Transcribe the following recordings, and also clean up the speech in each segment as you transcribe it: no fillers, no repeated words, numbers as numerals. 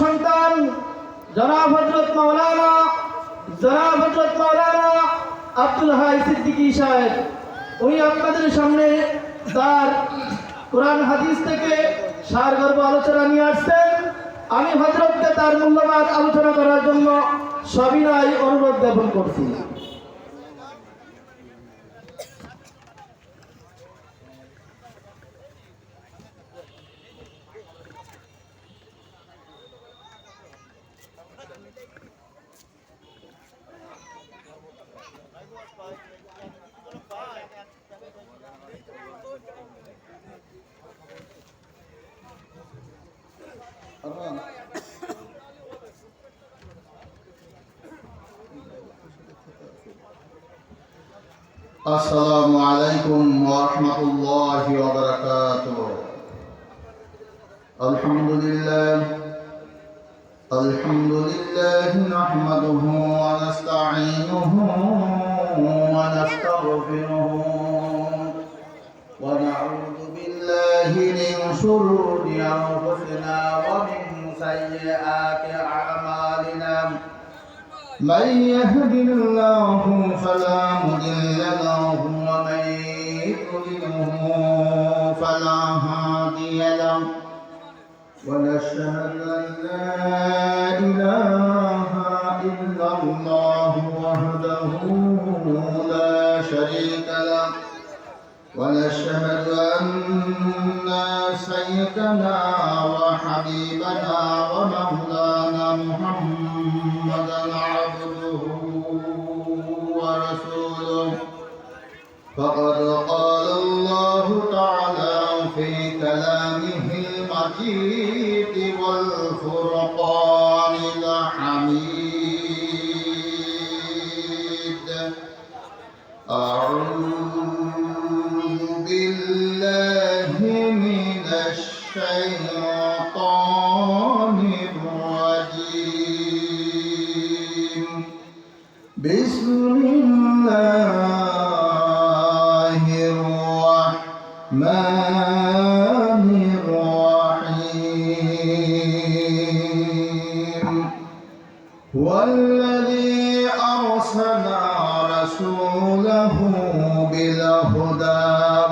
সন্তান জনাব হযরত মাওলানা আব্দুল হাই সিদ্দিকী সাহেব, উনি আপনাদের সামনে তার কোরআন হাদিস থেকে সারগর্ভ আলোচনা নিয়ে আসছেন। আমি হযরতকে তার মূল্যবান আলোচনা করার জন্য সবিনয় অনুরোধ জ্ঞাপন করছি। আসসালামু আলাইকুম ওয়া রাহমাতুল্লাহি ওয়া বারাকাতুহু। আলহামদুলিল্লাহ নাহমাদুহু ওয়া নাস্তাঈনুহু ওয়া নাস্তাগফিরুহু ওয়া নাউযু বিল্লাহি মিন শুরুরি আনফুসিনা ওয়া মিন সাইয়্যাতি আ'মালিনা। من يهد الله فلا مضل له ومن يضلله فلا هادي له ونشهد أن لا إله إلا الله وحده لا شريك له ونشهد أن سيدنا وحبيبنا ومولانا محمدا عبده ورسوله. فقد قال الله تعالى في كلامه المجيد والفرقان الحميد. أعوذ بالله من الشيطان الرجيم. بسم الله الرحمن الرحيم. هو الذي أرسل رسوله بالهدى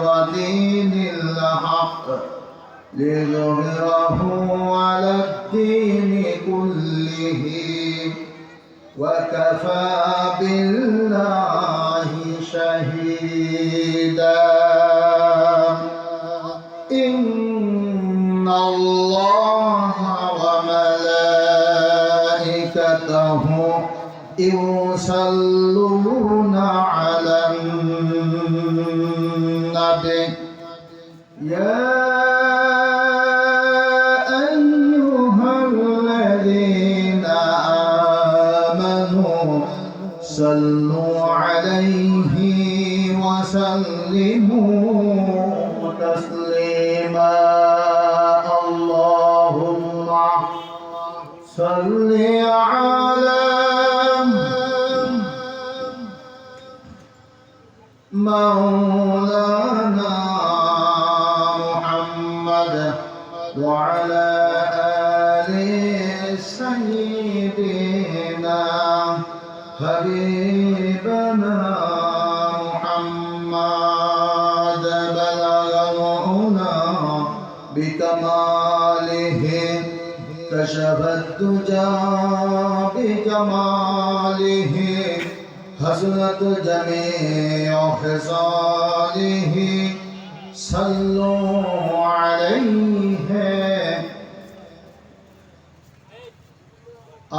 ودين الحق ليظهره على الدين كله وكفى بالله شهيدا. إن الله وملائكته يصلون على النبي يا أيها الذين آمنوا صلوا عليه وسلموا تسليما. اللهم صل على مولانا محمد وعلى آل سيدنا حبيبنا محمد. بلغ العلا بكماله كشف الدجى بجماله حسنت جميع خصاله. صلوا عليه.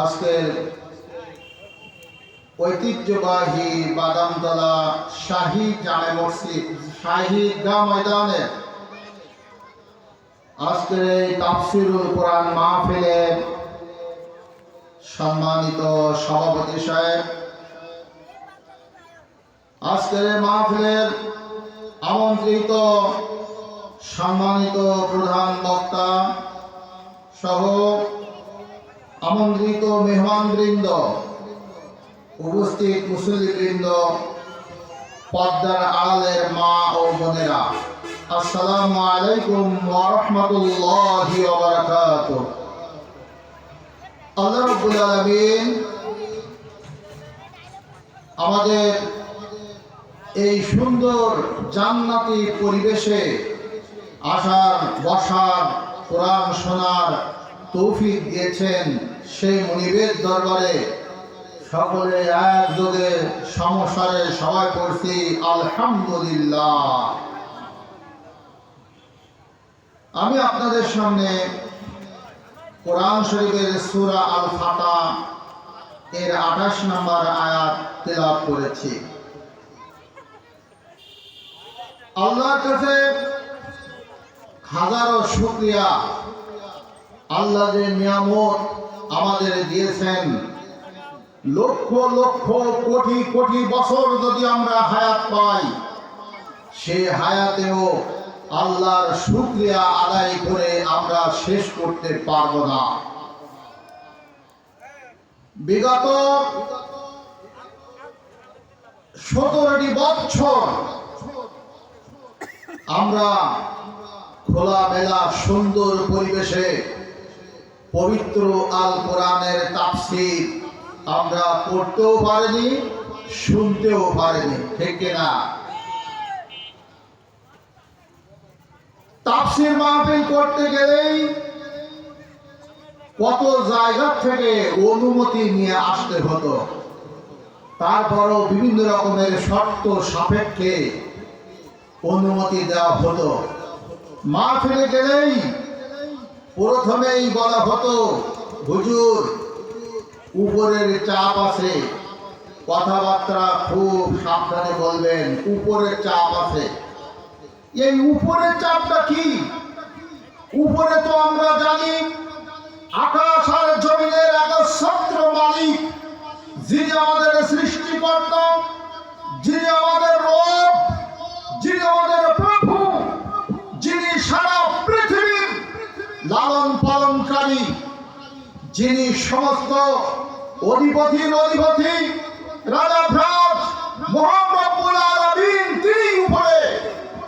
আজকের ঐতিহ্যবাহী বাদামতলা শাহী জামে মসজিদ শাহী ঈদগাহ ময়দানে আজকের এই তাফসীরুল কোরআন মাহফিলের সম্মানিত সভাপতি সাহেব, আজকের মাহফিলের আমন্ত্রিত সম্মানিত প্রধান বক্তা সহ আমন্ত্রিত মেহমানবৃন্দ, উপস্থিত মুসল্লিবৃন্দ, পর্দার আড়ালের মা ও বোনেরা, আসসালামু আলাইকুম ওয়া রাহমাতুল্লাহি ওয়া বারাকাতুহু। আল্লাহ রাব্বুল আলামিন আমাদের এই সুন্দর জান্নাতি পরিবেশে আসার বসার কোরআন শোনার তৌফিক দিয়েছেন। সেই মুনিবের দরবারে সকলে একযোগে সমস্যারে সবাই পড়ছি আলহামদুলিল্লাহ। আমি আপনাদের সামনে কোরআন শরীফের সূরা আল ফাতহ এর 28 নম্বর আয়াত তেলাওয়াত করেছি। আল্লাহর কাছে হাজারো শুকরিয়া, আল্লাহ যে নিয়ামত আমাদের দিয়েছেন। লক্ষ লক্ষ কোটি কোটি বছর যদি আমরা হায়াত পাই, সে হায়াতেও আল্লাহর শুকরিয়া আদায় করে আমরা শেষ করতে পারবো না। বিগত 17টি বছর আমরা খোলামেলা সুন্দর পরিবেশে পবিত্র আল কোরআনের তাফসীর আমরা পড়তেও পারিনি, শুনতেও পারিনি, ঠিক কিনা? তাফসীর মাহফিল করতে গেলেই কত জায়গা থেকে অনুমতি নিয়ে আসতে হতো। তারপরও বিভিন্ন রকমের শর্ত সাপেক্ষে অনুমতি দেওয়া হতো। মাহফিলে গেলেই প্রথমেই বলা হতো, হুজুর উপরের চাপ আছে, কথাবার্তা খুব সাবধানে বলবেন, উপরের চাপ আছে। এই উপরের চাপটা কি? উপরে তো আমরা জানি আকাশ আর জমিনের একচ্ছত্র মালিক, যিনি আমাদের সৃষ্টিকর্তা, যিনি আমাদের রব, যিনি আমাদের প্রভু, যিনি সারা পৃথিবীর লালন পালনকারী, যিনি সমস্ত অধিপতির অধিপতি, রাজাভ্রাজ মহান রব্বুল আলামিন, তিনি উপরে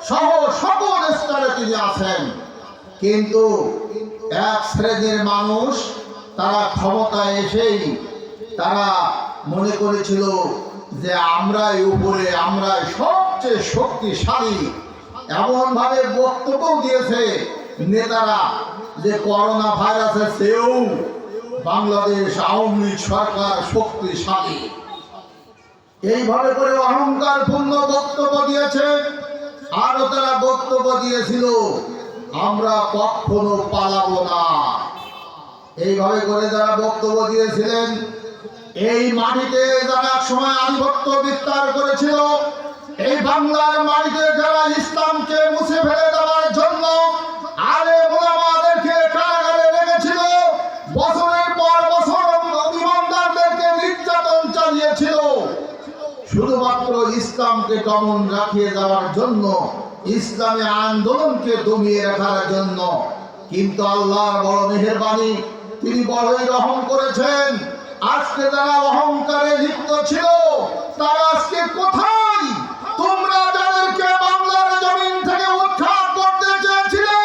সহ সকল স্তরে তিনি আছেন। কিন্তু এক শ্রেণীর মানুষ তারা ক্ষমতায় এসেই তারা মনে করেছিল যে আমরাই উপরে, আমরাই সবচেয়ে শক্তিশালী। এমন ভাবে বক্তব্য দিয়েছে নেতারা যে করোনা ভাইরাসের চেয়েও বাংলাদেশ আওয়ামী লীগ সরকার শক্তিশালী। এইভাবে করে অহংকার পূর্ণ বক্তব্য দিয়েছে। আরো তারা বক্তব্য দিয়েছিল আমরা কখনো পালাবো না। এইভাবে করে যারা বক্তব্য দিয়েছিলেন, এই মাটিতে যারা সময় আধিপত্য বিস্তার করেছিল, এই বাংলার মাটিতে যারা ইসলামকে মুছে ফেলে দেওয়ার জন্য আলেম ওলামাদেরকে কারাগারে রেখেছিল, বছরের পর বছর ইমানদারদেরকে নির্যাতন চালিয়েছিল, শুধুমাত্র ইসলামকে দমন রাখিয়ে দেওয়ার জন্য, ইসলামী আন্দোলনকে দমিয়ে রাখার জন্য। কিন্তু আল্লাহর বড় মেহেরবানি, তিনি বড়ই রহম করেছেন। আজকে যারা অহংকারে লিপ্ত ছিল তারা আজকে কোথায়? তোমরা যাদেরকে বাংলার জমিন থেকে উৎখাত করতে চেয়েছিলে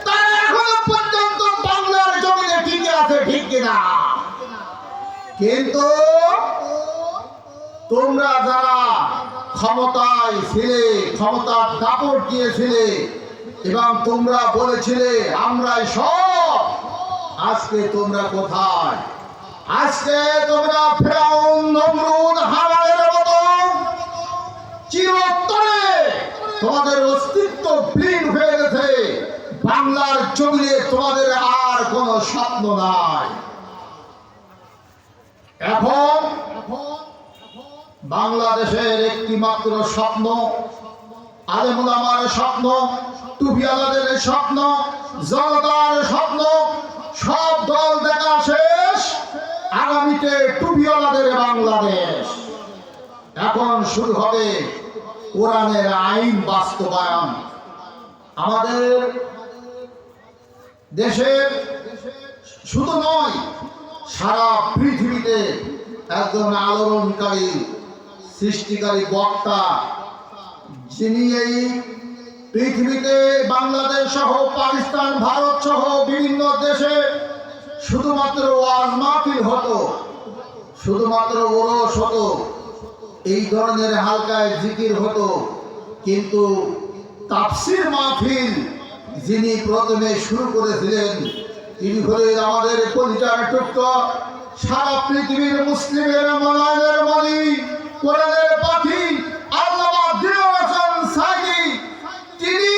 তারা এখনো পর্যন্ত বাংলার জমিনে টিকে আছে, ঠিক কিনা? কিন্তু তোমরা যারা ক্ষমতায় ছিলে, ক্ষমতার দাপট দিয়েছিলে এবং তোমরা বলেছিলে আমরাই সব, আজকে তোমরা কোথায়? আজকে তোমরা ফেরাউন, নমরুদ, হামানের মতো চিরতরে তোমাদের অস্তিত্ব বিলীন হয়ে গেছে। বাংলার জমিনে তোমাদের আর কোনো স্বপ্ন নাই। এখন বাংলাদেশের একটি মাত্র স্বপ্ন, আলেম ওলামার স্বপ্ন, টুপিওয়ালাদের স্বপ্ন, জনতার স্বপ্ন, সব দল দেখা শেষ। আগামীতে টুপিওয়ালাদের বাংলাদেশ। এখন শুরু হবে কোরআনের আইন বাস্তবায়ন। আমাদের দেশের শুধু নয়, সারা পৃথিবীতে একজন আলোড়নকারী সৃষ্টিকারী বক্তা, যিনি এই পৃথিবীতে বাংলাদেশ সহ পাকিস্তান, ভারত সহ বিভিন্ন দেশে শুধুমাত্র ওয়াজ মাহফিল হতো, শুধুমাত্র ওরস হতো, এই ধরনের হালকায় জিকির হতো। কিন্তু তাফসীর মাহফিল যিনি প্রথমে শুরু করেছিলেন তিনি হলেন আমাদের কলিজার টুকরা, সারা পৃথিবীর মুসলিমের মনায়ের মালিক, কোরআনের পাখি আল্লামা দিলওয়ার হোসেন সাঈদী। তিনি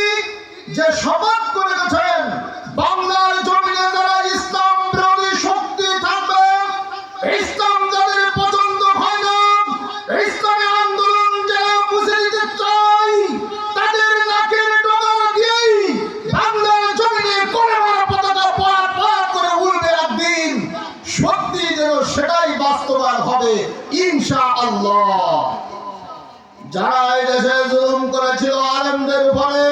যে শপথ করে গেছেন বাংলার জমিনে যারা ইসলাম বিরোধী শক্তি থাকবে, ইসলাম যাদের পছন্দ হয় না, ইসলামী আন্দোলন যারা মুছে দিতে চায়, তাদের নাকের ডগা দিয়েই বাংলার জমিনে কলেমার পতাকা পার পার করে উড়বে একদিন। সত্যি যেন সেটাই বাস্তবায়ন হবে ইনশাআল্লাহ। যারা এই দেশে জুলুম করেছিল আলেমদের উপরে,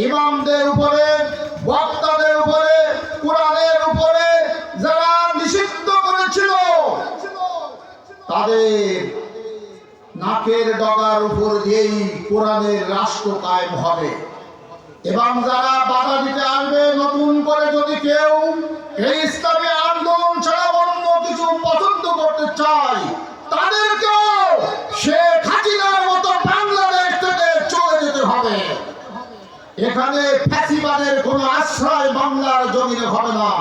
ইমামদের উপরে, বক্তাদের উপরে, কোরআনের উপরে যারা নিষিদ্ধ করেছিল, তাদের নাকের ডগার উপর দিয়েই কোরআনের রাষ্ট্র কায়েম হবে। এবং যারা বাধা দিতে আসবে, নতুন করে যদি কেউ এই ইসলামী আন্দোলন ছাড়া অন্য কিছু পছন্দ করতে চায়, তাদেরকেও শেখ হাসিনার মতো বাংলাদেশ থেকে চলে যেতে হবে। এখানে ফ্যাসিবাদের কোনো আশ্রয় বাংলার জমিনে হবে না।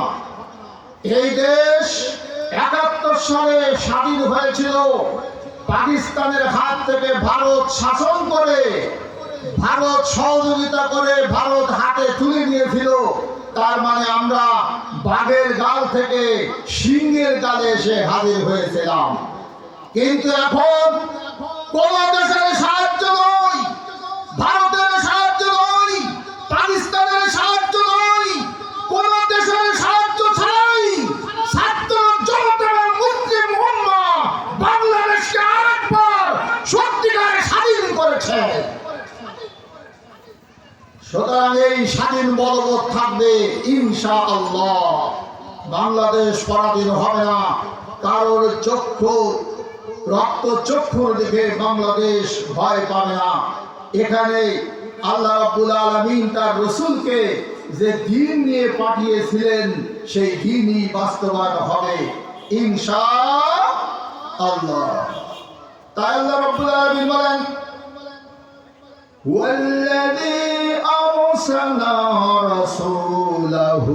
এই দেশ ৭১ সালে স্বাধীন হয়েছিল পাকিস্তানের হাত থেকে। ভারত শাসন করে, ভারত সহযোগিতা করে, ভারত হাতে তুলে নিয়েছিল। তার মানে আমরা বাঘের গাল থেকে সিংহের গালে এসে হাজির হয়েছিলাম। কিন্তু এখন কোন দেশের সাহায্য নয়, ভারতের সাহায্য নয়, পাকিস্তানের সাহায্য নয়, কোন দেশের সাহায্য ছাড়াই ছাত্র জনতা এবং মুসলিম উম্মাহ বাংলাদেশকে আরেকবার সত্যিকারে স্বাধীন করেছে। সুতরাং এই স্বাধীন বলবৎ থাকবে ইনশাআল্লাহ। বাংলাদেশ পরাধীন হবে না। কারোর চক্ষু, রক্ত চক্ষুর দিকে বাংলাদেশ ভয় পাবে না। এখানে আল্লাহ রাব্বুল আলামিন তার রাসূলকে যে দ্বীন নিয়ে পাঠিয়েছিলেন, সেই দ্বীনই বাস্তবায়ন হবে ইনশাআল্লাহ। তাই আল্লাহ রাব্বুল আলামিন বলেন, ওয়াল্লাযী আরসালা রাসূলাহু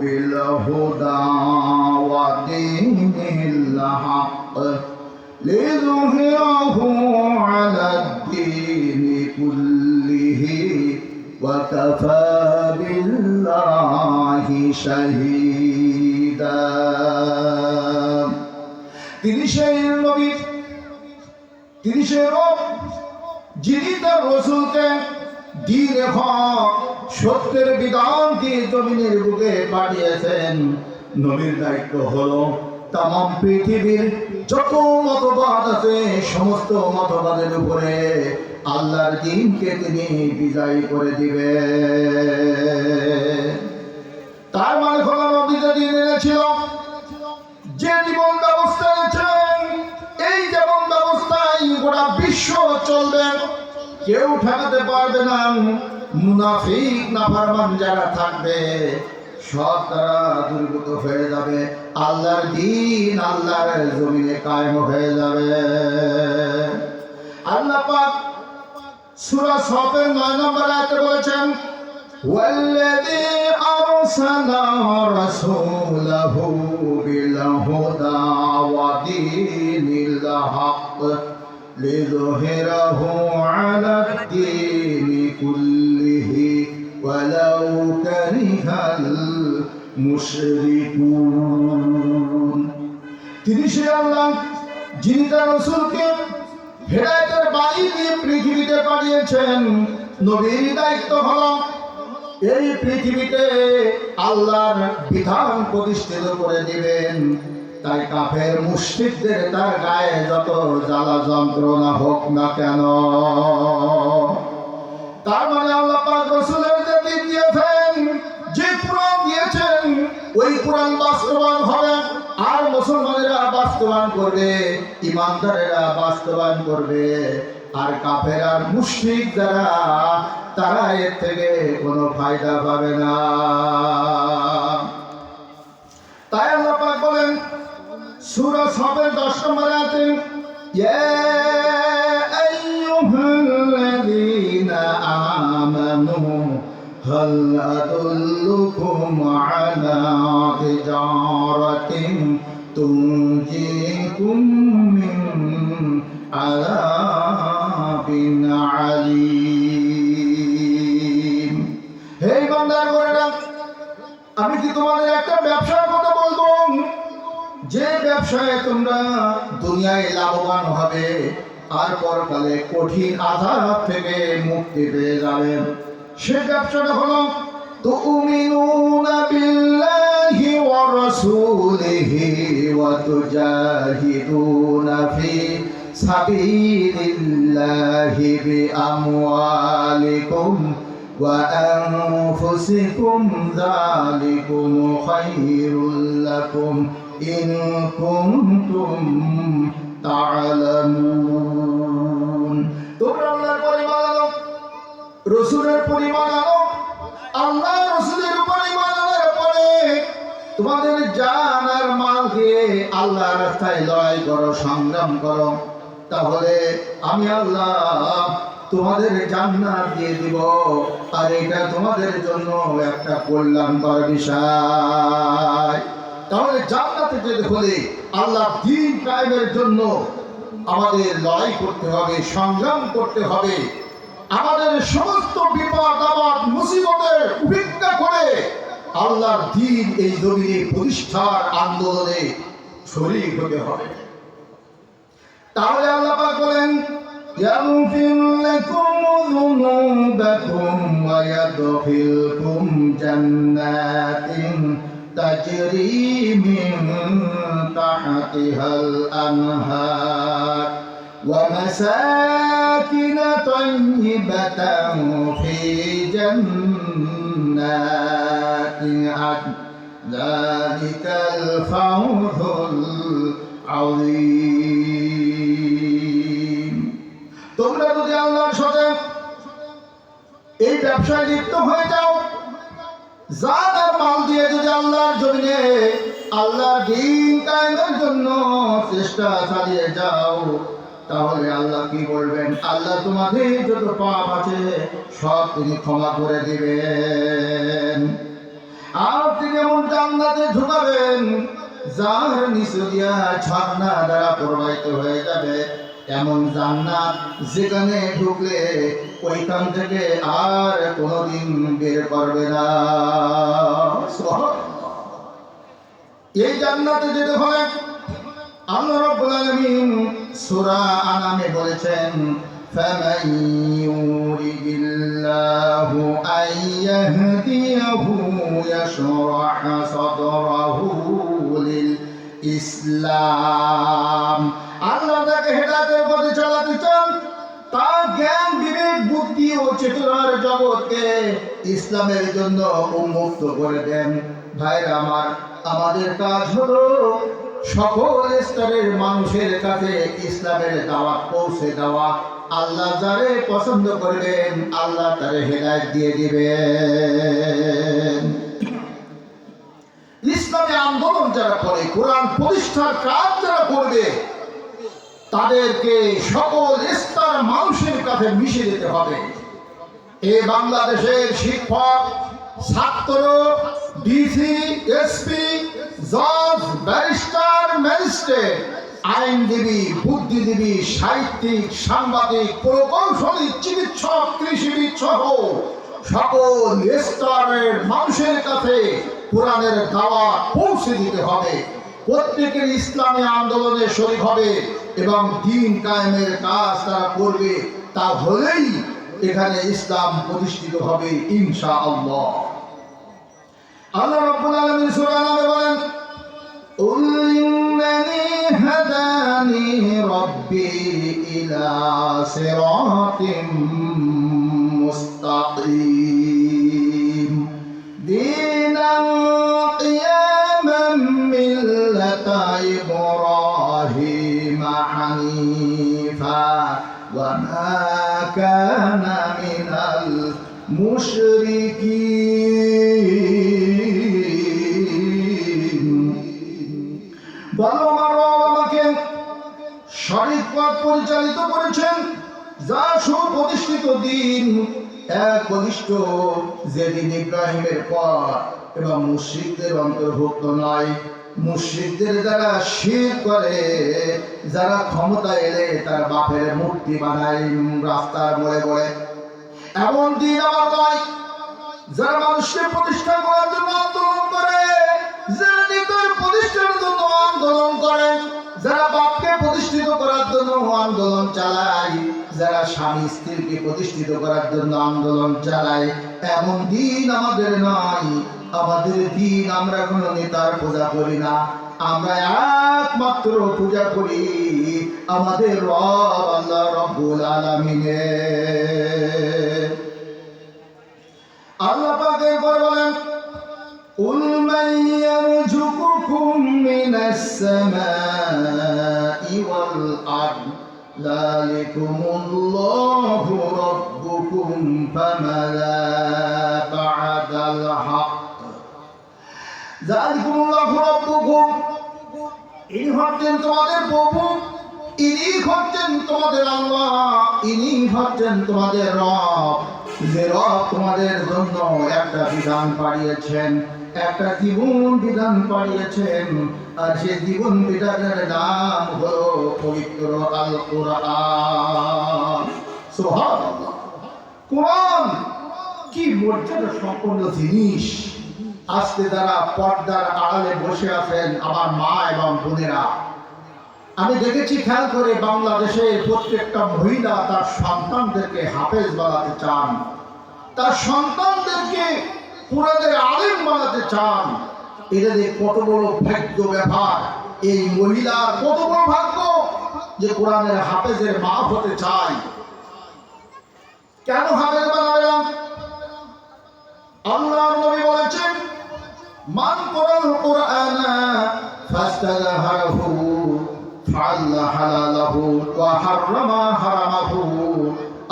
বিল হুদা ওয়া দীনিল হক লিযুহরিহু আলাদ-দীনি কুল্লিহি ওয়া কাফা বিল্লাহি শাহীদা। তিনি সেই নবী, তিনি সেই রব যিনি তার রাসূলকে দ্বীন হক, সত্যের বিধান দিয়ে জমিনের বুকে পাঠিয়েছেন। নবীর দায়িত্ব হলো তামাম পৃথিবীর যত মতবাদ আছে সমস্ত মতবাদের উপরে আল্লাহর দ্বীনকে তিনি বিজয়ী করে দিবে। তার মানে হলো নবী যে দ্বীন এনেছিল, যে জীবন ব্যবস্থা এনেছিলেন, এই জীবন ব্যবস্থায় গোটা বিশ্ব চলবে, কেউ ঠেকাতে পারবে না। মুনাফিক নাফরমান যারা থাকবে সব তারা দুর্গত হয়ে যাবে। আল্লাহর দ্বীন আল্লাহর জমিনে কায়েম হয়ে যাবে। আল্লাহ পাক সূরা সফের 9 নম্বর আয়াতে বলেছেন, ওয়াল্লাযী আরসালা রাসূলাহু বিল হুদা ওয়া দীনিল হক লিযুহরিহু আলাদ-দীনি কুল্লিহি ওয়ালাউ কারিহাল মুশরিকুন। তিনি সে আল্লাহ যিনি তার রাসূলকে হেদায়েতের বাণী দিয়ে পৃথিবীতে পাঠিয়েছেন। নবীর দায়িত্ব হলো এই পৃথিবীতে আল্লাহর বিধান প্রতিষ্ঠিত করে দিবেন। তাই কাফের মুশরিকদের তার গায়ে যত জ্বালা যন্ত্রণা হোক না কেন, তার মানে আল্লাহ পাক রাসূলের যে দ্বীন দিয়েছেন, যে কোরআন দিয়েছেন, ওই কোরআন বাস্তবায়ন হবে। আর মুসলমানেরা বাস্তবায়ন করবে, ইমানদারেরা বাস্তবায়ন করবে। আর কাফের আর মুশরিক যারা, তারা এর থেকে কোনো ফায়দা পাবে না। তাই আল্লাহ পাক বলেন সূরা সাফের 10 নম্বর আয়াতে ইয়া আইয়ুহাল্লাযীনা আমানু হাল আদুল্লুকুম আলা তিজারাতিন তুনজিকুম মিন আযাবিন আলীম। হে বান্দাগণেরা, আমি কি তোমাদের একটা ব্যবসার কথা বলবো, যে ব্যবসায় তোমরা দুনিয়ায় লাভবান হবে আর পরকালে কঠিন আযাব থেকে মুক্তি পেয়ে যাবে। সে ব্যবসাটা হলো তুমিনুনা বিল্লাহি ওয়া রাসূলিহি ওয়া তুজাহিদুনা ফি সাবিলিল্লাহি বিআমওয়ালিকুম ওয়া আনফুসিকুম যালিকুম খায়রুল লাকুম ইন কুনতুম তা'লামুন। তোমরা আল্লাহর পরিবার আনো, রাসূলের পরিবার আনো। আল্লাহ রাসূলের উপর ঈমান আনার পরে তোমাদের জান আর মালকে আল্লাহর রাস্তায় লড়াই করো, সংগ্রাম করো, তাহলে আমি আল্লাহ তোমাদের জান্নাত দিয়ে দিব। আর এটা তোমাদের জন্য একটা কল্যাণকর বিষয়। তাহলে জান্নাতে যেতে হলে আল্লাহ দ্বীন কায়েমের জন্য আমাদের লড়াই করতে হবে, সংগ্রাম করতে হবে। আমাদের সমস্ত বিপদ আপদ মুসিবতের উপেক্ষা করে আল্লাহর দ্বীন এই জমিনে প্রতিষ্ঠার আন্দোলনে শরীক হতে হবে। তাহলে আল্লাহ পাক বলেন ইয়াগফির লাকুম যুনুবাকুম ওয়া ইয়াদখিলকুম জান্নাতিন তাজরি মিন তাহতিহাল আনহার ওয়া মাসাকিন তাইয়্যিবাতান ফি জান্নাতি আদন যালিকাল ফাওজুল আযীম। তোমরা যদি আল্লাহর সাথে এই ব্যবসায় লিপ্ত হয়ে যাও, জান আর মাল দিয়ে যদি আল্লাহর জমিনে আল্লাহর দ্বীন কায়েমের জন্য চেষ্টা চালিয়ে যাও, তাহলে আল্লাহ কি বলবেন? আল্লাহ তোমাদের যত পাপ আছে সব তিনি ক্ষমা করে দিবেন। আর তিনি এমন জান্নাতে ঢুকাবেন যার নিচে দিয়া ঝর্ণা দ্বারা প্রবাহিত হয়ে যাবে। এমন জান্নাত যেখানে ঢুকলে ওইখান থেকে আর কোনোদিন বের করবে না। এই জান্নাতে যেতে হলে আল্লাহ রাব্বুল আলামিন সূরা আনামে বলেছেন ফামান ইউরিদিল্লাহু আইয়াহদিয়াহু ইয়াশরাহ সাদরাহু লিল ইসলাম। আল্লাহ তাকে হেদায়েতের পথে চালাতে চান, তার জ্ঞান বিবেক বুদ্ধি ও চেতনার জগৎকে ইসলামের জন্য উন্মুক্ত করে দেন। ভাইরা আমার, আমাদের কাজ হলো সকল স্তরের মানুষের কাছে ইসলামের দাওয়াত পৌঁছে দেওয়া। আল্লাহ যারে পছন্দ করবেন আল্লাহ তারে হেদায়েত দিয়ে দিবেন। ইসলামী আন্দোলন যারা করে, কোরআন প্রতিষ্ঠার কাজ যারা করবে, তাদেরকে সকল স্তর মানুষের কাছে মিশে যেতে হবে। এই বাংলাদেশের শিক্ষক, ছাত্র, ডিসি, এসপি, জজ, ব্যারিস্টার, ম্যাজিস্ট্রেট, আইনজীবী, বুদ্ধিজীবী, সাহিত্যিক, সাংবাদিক, প্রকৌশলী, চিকিৎসক, কৃষিবিদ সহ সকল স্তরের মানুষের কাছে কোরআনের দাওয়াত পৌঁছে দিতে হবে। প্রত্যেকের ইসলামী আন্দোলনে শরীক হবে এবং দ্বীন কায়েমের কাজ তারা করবে। তাহলেই এখানে ইসলাম প্রতিষ্ঠিত হবে ইনশাআল্লাহ। আল্লাহ রাব্বুল আলামিন সূরা আনামে বলেন কুল ইন্নানি হাদানি রাব্বি ইলা সিরাতিম মুস্তাকিম দীনান কিয়ামান মিল্লাতা ইব্রাহিম হানিফা ওয়া মা কানা মিনাল মুশরিকিন বলো আমার রব আমাকে সঠিক পথ পরিচালিত করেছেন, যা সুপ্রতিষ্ঠিত দিন, এক বলিষ্ঠ, যেদিন ইব্রাহিমের পর এবং মুশরিকদের অন্তর্ভুক্ত নয়। মুশরিকদের যারা শিরক করে, যারা ক্ষমতা এলে তার বাপের মূর্তি বানায় রাস্তার মোড়ে মোড়ে, এমন দিন আমার নয়। যারা মানুষকে প্রতিষ্ঠা করার জন্য আন্দোলন করে, যারা নিজের প্রতিষ্ঠার জন্য আন্দোলন করে, যারা বাপকে প্রতিষ্ঠিত করার জন্য আন্দোলন চালায়, যারা স্বামী স্ত্রীকে প্রতিষ্ঠিত করার জন্য আন্দোলন চালায়, এমন দিন আমাদের নয়। আমাদের দিন আমরা কোনো নেতার পূজা করি না, আমরা একমাত্র পূজা করি আমাদের রব আল্লাহ রব্বুল আলামিনের। আল্লাহ পাক এরপর বলেন, قُلْ مَنْ يَرْزُقُكُم مِّنَ السَّمَاءِ وَالْأَرْضِ ذَلِكُمُ اللَّهُ رَبُّكُمْ فَمَاذَا بَعْدَ الْحَقِّ ذَلِكُمُ اللَّهُ رَبُّكُمْ। ইনি হচ্ছেন তোমাদের প্রভু, ইনি হচ্ছেন তোমাদের আল্লাহ, ইনি হচ্ছেন তোমাদের রব। যে রব তোমাদের জন্য একটা বিধান পাঠিয়েছেন, একটা জীবন বিধান পাঠিয়েছেন, আর সেই জীবন বিধানের নাম হলো পবিত্র আল কোরআন। সুবহানাল্লাহ। কোরআন কি মর্যাদা সম্পন্ন জিনিস। আজকে যারা পর্দার আড়ালে বসে আছেন আমার মা এবং বোনেরা, আমি দেখেছি খেয়াল করে বাংলাদেশের প্রত্যেকটা মহিলা তার সন্তানদেরকে হাফেজ বানাতে চান, তার সন্তানদেরকে কোরআনের আলেম বানাতে চান। এটা যে কত বড় ভাগ্য ব্যাপার। এই মহিলার কত বড় ভাগ্য যে কোরআনের হাফেজের মা হতে চায়। কেন হাফেজ বানাবেন? আল্লাহর নবী বলেছেন, মান কোরআন কোরআনা ফাস্তাযহারাহু ফাআল্লা হালালাহু ওয়া হাররামা হারামাহু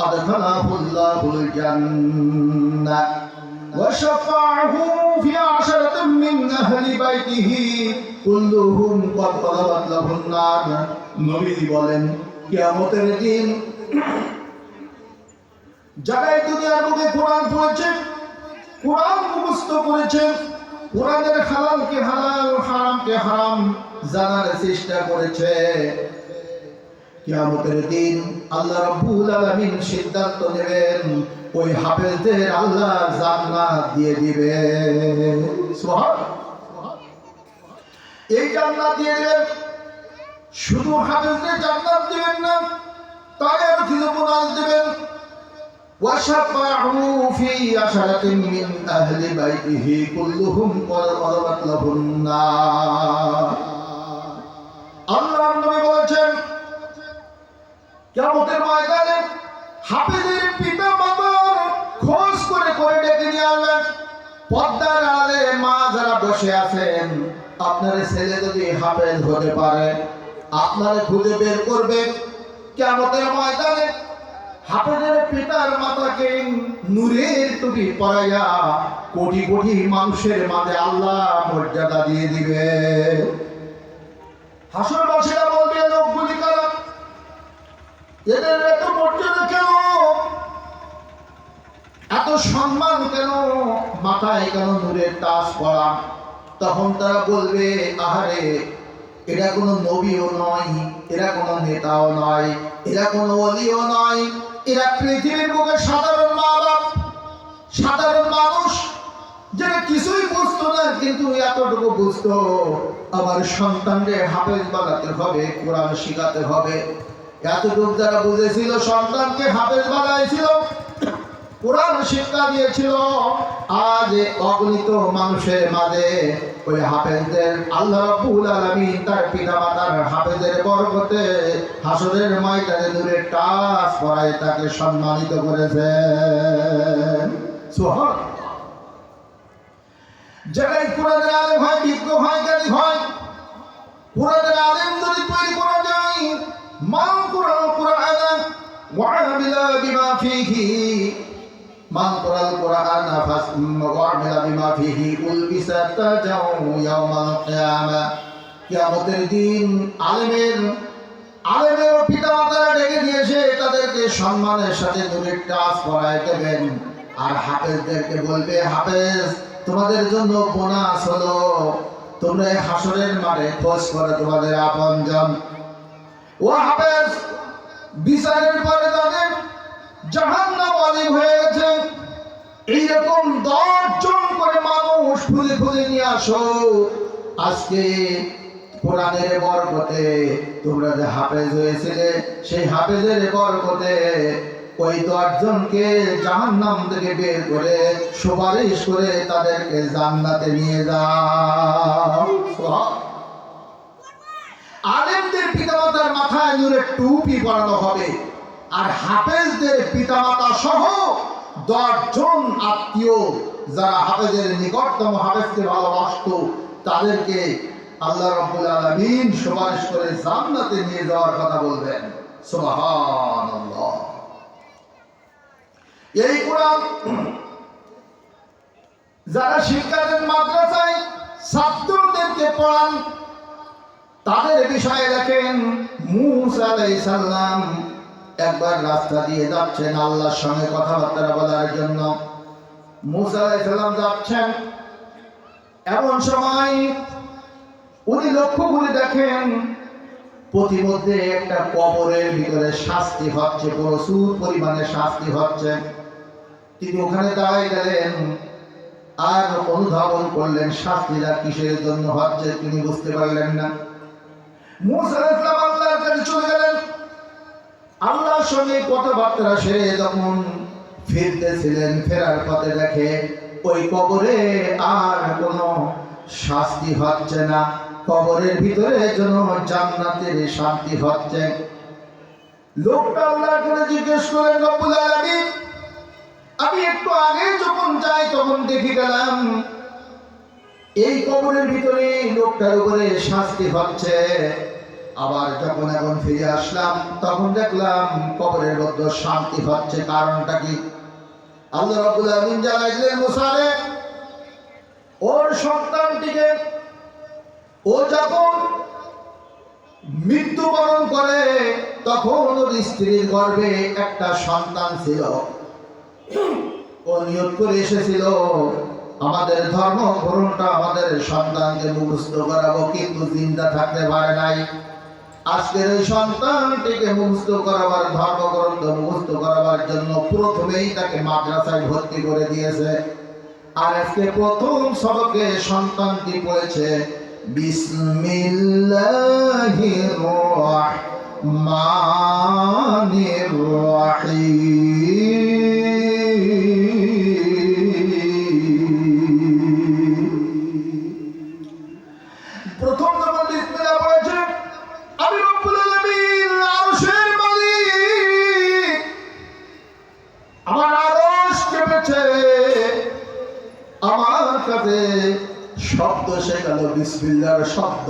আদখালাহুল্লাহুল জান্নাহ ওয়া শাফাআহু ফি আশরাতিন মিন আহলি বাইতিহি কুল্লুহুম ক্বাদ তালাবাত লাহুন নার। নবী বলেন, কিয়ামতের দিন যারা এই দুনিয়ার বুকে কোরআন পড়েছেন, কোরআন মুখস্থ করেছেন, কোরআনের হালালকে হালাল, হারামকে হারাম জানার চেষ্টা করেছে, কিয়ামতের দিন আল্লাহ রাব্বুল আলামিন সিদ্ধান্ত নেবেন, ওই হাফেজদের আল্লাহ জান্নাত দিয়ে দিবে। সুবহানাল্লাহ। এই জান্নাত দিয়ে দিবেন। শুধু হাফেজদের জান্নাত দিবেন না, তারে আর কিছু বোনাস দিবেন। وشفعوا في عشرة من أهل بيته كلهم قد غضبت له النار। আল্লাহর নবী বলেছেন, কিয়ামতের ময়দানে হাফেজের পিতা মাতার খোঁজ করে করে ডেকে নিয়ে আসবেন। পর্দার আড়ালে মা যারা বসে আছেন, আপনার ছেলে যদি হাফেজ হতে পারে, আপনার খুঁজে বের করবে। কিয়ামতের ময়দানে হাফেজের পিতার মাতাকে নূরের টুপি পরাইয়া কোটি কোটি মানুষের মাঝে আল্লাহ মর্যাদা দিয়ে দিবে। হাসরবাসীরা বলবে, লোকগুলি কারা? এদের এত মর্যাদা কেন, এত সম্মান কেন, মাথায় কেন নূরের তাজ পরা? তখন তারা বলবে, আহারে, এরা কোনো নবীও নয়, এরা কোনো নেতাও নয়, এরা কোনো ওলিও নয়, এরা পৃথিবীর বুকে সাধারণ মা বাপ, সাধারণ মানুষ, যারা কিছুই বুঝতো না, কিন্তু এতটুকু বুঝতো আমার সন্তানদের হাফেজ বানাতে হবে, কোরআন শিখাতে হবে। এতটুকু যারা বুঝেছিল, সন্তানকে হাফেজ বানাইছিল, কোরআন শিক্ষা দিয়েছিল, আজ অগণিত মানুষের মাঝে ওই হাফেজদের আল্লাহ রাব্বুল আলামিন তার পিতামাতার হাফেজের বরকতে হাসরের ময়দানে নূরের তাজ পরায় তাকে সম্মানিত করেছেন। সুবহানাল্লাহ। যারাই কোরআনের আলেম হয়, বিজ্ঞ হয়, জ্ঞানী হয়, কোরআনের আলেম যদি তৈরি করা যায়, মান কোরআন কোরআন ওয়া আমিলা বিমা ফিহি, মান কোরআন কোরআন ওয়া আমিলা বিমা ফিহি উলবিসা তাজাউ ইয়াউমাল কিয়ামা। কিয়ামতের দিন আলেমের পিতা মাতারা ডেকে দিয়েছে, তাদেরকে সম্মানের সাথে নূরের টাচ পরায় দেবেন। আর হাফেজদেরকে বলবে, হাফেজ তোমাদের জন্য বোনাস হলো, তোমরা হাসরের মাঠে খোঁজ করে তোমাদের আপনজন। ও হাফেজ, বিচারের পরে তাদের জাহান্নাম ওয়াজিব হয়ে গেছে। এইরকম 10 জন করে মানুষ খুঁজে খুঁজে নিয়ে আসো। আজকে কোরআনের বরকতে তোমরা যে হাফেজ হয়েছিলে, সেই হাফেজের বরকতে ওই 10 জনকে জাহান্নাম থেকে বের করে সুপারিশ করে তাদেরকে জান্নাতে নিয়ে যাও। আলেমদের পিতামাতার মাথায় নূরের টুপি পরানো হবে, আর হাফেজদের পিতামাতা সহ 10 জন আত্মীয় যারা হাফেজের নিকটতম হাফেজকে ভালোবাসত, তাদেরকে আল্লাহ রাব্বুল আলামিন সুপারিশ করে জান্নাতে নিয়ে যাওয়ার কথা বলবেন। সুবহানাল্লাহ। এই কোরআন যারা শিক্ষা দেন, মাদ্রাসায় ছাত্রদেরকে পড়ান, তাদের বিষয়ে দেখেন মূসা আলাইহিস সালাম একবার রাস্তা দিয়ে যাচ্ছেন আল্লাহর সঙ্গে কথাবার্তা বলার জন্য। মূসা আলাইহিস সালাম যাচ্ছেন, এমন সময় উনি লক্ষ্য করে দেখেন প্রতিমধ্যে একটা কবরের ভিতরে শাস্তি হচ্ছে, প্রচুর পরিমাণে শাস্তি হচ্ছে। তিনি ওখানে দাঁড়ায় গেলেন আর অনুধাবন করলেন শাস্তিটা কিসের জন্য হচ্ছে, তিনি বুঝতে পারলেন না। মূসা আলাইহিস সালাম আল্লাহর কাছে চলে গেলেন। আল্লাহর সঙ্গে কথাবার্তা সেরে যখন ফিরতেছিলেন, ফেরার পথে দেখে ওই কবরে আর কোনো শাস্তি হচ্ছে না, কবরের ভিতরে যেন জান্নাতের শান্তি হচ্ছে। লোকটা আল্লাহর কাছে জিজ্ঞেস করেন, রব্বুল আলামিন, আমি একটু আগে যখন যাই তখন দেখে গেলাম এই কবরের ভিতরে লোকটার উপরে শাস্তি হচ্ছে, আবার যখন এখন ফিরে আসলাম তখন দেখলাম কবরের মধ্যে শান্তি হচ্ছে, কারণটা কি? আল্লাহ রাব্বুল আলামিন জানাইলেন, মুসা রে, ওর সন্তানটিকে ও যখন মৃত্যুবরণ করে তখন ওর স্ত্রীর গর্ভে একটা সন্তান ছিল। ও নিয়ত করে এসেছিল আমাদের ধর্ম গ্রহণটা আমাদের সন্তানকে মুখস্থ করাবো, কিন্তু চিন্তা থাকতে পারে নাই। আজকের এই সন্তানটিকে মুখস্থ করাবার, ধর্মগ্রন্থ মুখস্থ করাবার জন্য প্রথমেই তাকে মাদ্রাসায় ভর্তি করে দিয়েছে। আর আজকে প্রথম সবকে সন্তানটি পড়েছে বিসমিল্লাহির রাহমানির রাহিম। প্রথম যখন বিসমিল্লাহ পড়েছে, আমি রব্বুল আলামিন আরশের মালিক, আমার আরশ কেঁপেছে, আমার কাছে শব্দ শেখালো বিসমিল্লাহর শব্দ।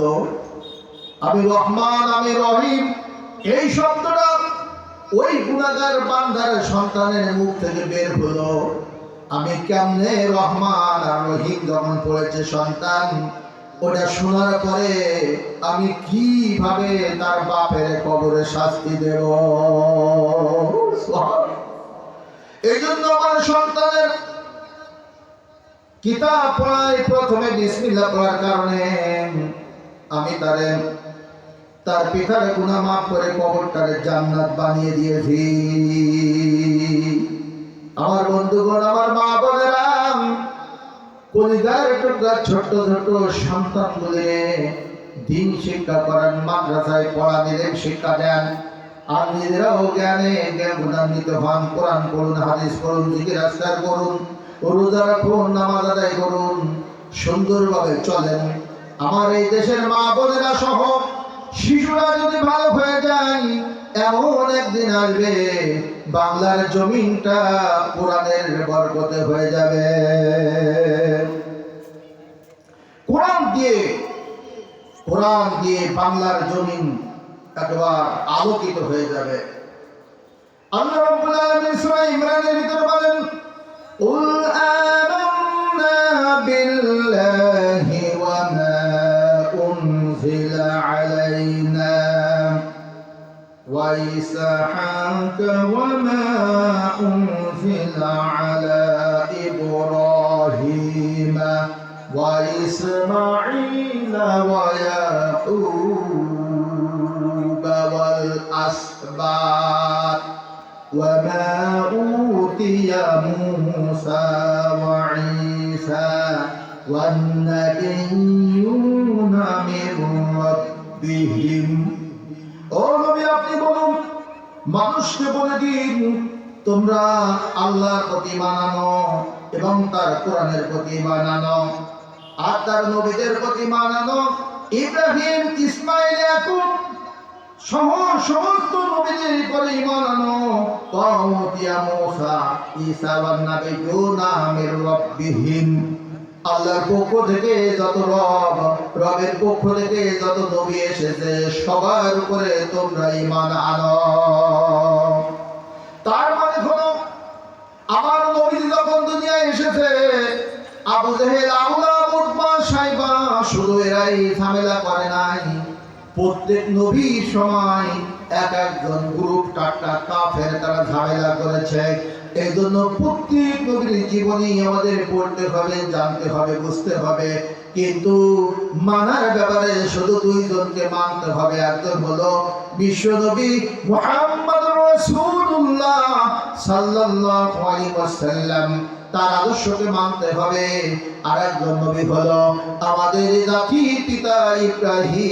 আমি রহমান, আমি রহিম, এই শব্দটা ওই গুনাহগার বান্দার সন্তানের মুখ থেকে বের হলো। আমি কেমনে রহমান আর রহিম যখন পড়েছে সন্তান, ওটা শোনার পরে আমি কিভাবে তার বাপের কবরে শাস্তি দেব? এই জন্য আমার সন্তানের কিতাব পড়াই প্রথমে বিসমিল্লাহ পড়ার কারণে আমি তার পিতার গুনাহ মাফ করে কবরটারে জান্নাত বানিয়ে দিয়েছি। আমার বন্ধুগণ, আমার মা বোনেরা, কলিজার টুকরা ছোট ছোট সন্তানগুলি দিন শিক্ষা করেন, মাদ্রাসায় পড়া দিলেন, শিক্ষা দেন, আর নিজেরাও জ্ঞানে গুণান্বিত হন। কোরআন পড়ুন, হাদিস পড়ুন, জিকির আজকার করুন, রোজা রাখুন, নামাজ আদায় করুন, সুন্দরভাবে চলেন। আমার এই দেশের মা বোনেরা সহ শিশুরা যদি ভালো হয়ে যায়, এমন একদিন আসবে বাংলার জমিনটা কোরআনের বরকতে হয়ে যাবে। কোরআন দিয়ে বাংলার জমিন একেবারে আলোকিত হয়ে যাবে। আল্লাহ রাব্বুল আলামিন সূরা ইমরানের ভিতরে বলেন, কুল আমান্না বিল্লাহি ওয়া মা উনজিলা علينا وإسحاق وما أنزل على إبراهيم وإسماعيل ويعقوب والأسباط وما أوتي موسى وعيسى والنبيون من ربهم ও নবী আপনি বলুন মানুষকে বলে দিন তোমরা আল্লাহর প্রতি ঈমান আনো এবং তার কোরআনের প্রতি ঈমান আনো আর তার নবীদের প্রতি ঈমান আনো ইব্রাহিম ইসমাঈল ইয়াকুব সমস্ত নবীদের উপরে ঈমান আনো ওয়া মুসা ঈসা ওয়ান নাবিয়ুনা মির রাব্বিহিম আল্লাহর পক্ষ থেকে যত রবের পক্ষ থেকে যত নবী এসেছে সবার উপরে তোমরা ঈমান আনো তার মানে হলো আমার নবী যখন দুনিয়ায় এসেছে আবু জেহেল আবু লাহাব উতবা সাইবা শুধু এরাই ঝামেলা করে নাই প্রত্যেক নবীর সময় এক একজন গ্রুপ টাট্টা কাফের তারা ঝামেলা করেছে এই জন্য প্রত্যেক নবীর জীবনী আমাদের পড়তে হবে জানতে হবে বুঝতে হবে কিন্তু মানার ব্যাপারে শুধু দুইজনকে মানতে হবে একজন হলো বিশ্বনবী মুহাম্মদুর রাসূলুল্লাহ সাল্লাল্লাহু আলাইহি ওয়াসাল্লাম তার আদর্শকে মানতে হবে আর একজন নবী হলো আমাদের জাতির পিতা ইব্রাহিম